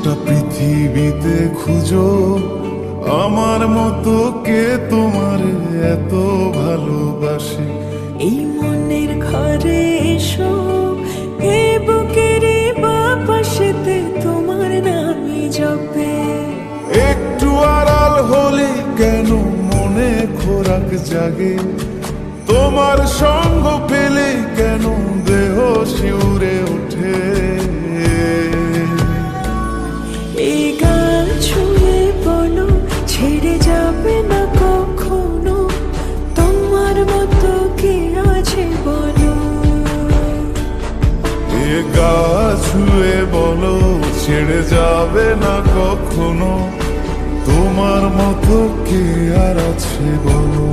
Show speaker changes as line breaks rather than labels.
গোটা পৃথিবীতে খুঁজো আমার মতো কে তোমার এত ভালোবাসে।
এই মনের ঘরে এসো, এ বুকের বাপাশেতে তোমার নামই জপে।
একটু আড়াল হলে কেন মনে খোরাক জাগে, তোমার সঙ্গ পেলে কেন দেহ শিউরে ওঠে।
এই গান ছুঁয়ে বলো ছেড়ে যাবে না কখনো, তোমার মতো কে আছে বলো।
এ গা ছুঁয়ে বলো ছেড়ে যাবে না কখনো, তোমার মতো কে আর আছে বলো।